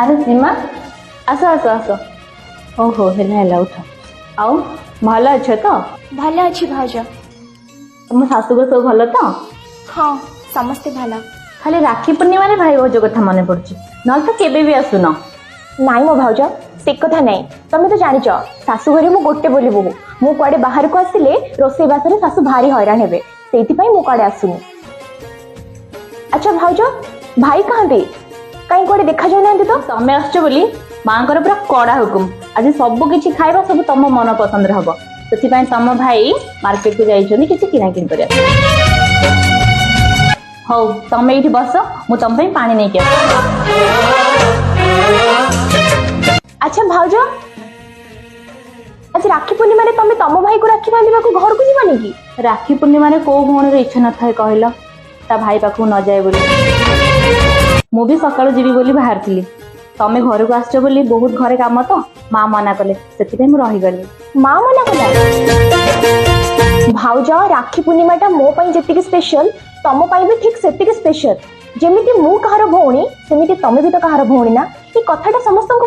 अरे सीमा आस आस आस ओहो है उठ आउ भल अच्छ तो भल अच्छी भाउज। तुम शाशुघर सब भल तो हाँ समस्ते भल। खाली राखी पूर्णिमा भाई भौज कथा मन पड़ुची ना तो केबे भी आसुन नाई मो भाउज से कथा नहीं तमें तो जानिच शाशुघर मु गोटे बोली बोहू मु कुआडे बाहर को आसिले रोसई बास शाशु भारी हैरान हेबे से मु कुआडे आसुनी। अच्छा भाउज भाई कहाँ कहीं कुआडे देखा जाऊ ना तो तमें आसछ बोली माँ पूरा कड़ा हुकुम आज सब किसी खाइबा सब तुम मन पसंद हम से तुम भाई मार्केट को जाइए किसी किनाकिन कर हौ तुम ये बस मु तुम पानी नहीं अच्छा भाउज आज राखी पूर्णिमा तमें तम भाई को राखी बांधा घर को जीवानी कि राखी पूर्णिमा कौ भौणर इच्छा न था कहल ता भाई पाख न जाए बोली मु भी सकाळु जीवी बोली बाहर थी तमें घर को आसछ बोली बहुत घरे काम तो माँ मना कले से मु रहीगली माँ मना कला भाउज राखी पूर्णिमा टा मो पई जेतिकी स्पेशल तम पई भी ठीक सेतिकी स्पेशल जेमिति मु कहार भौणी सेमिति तमे भी तो कहार भौणी ना ये कथाटा समस्त को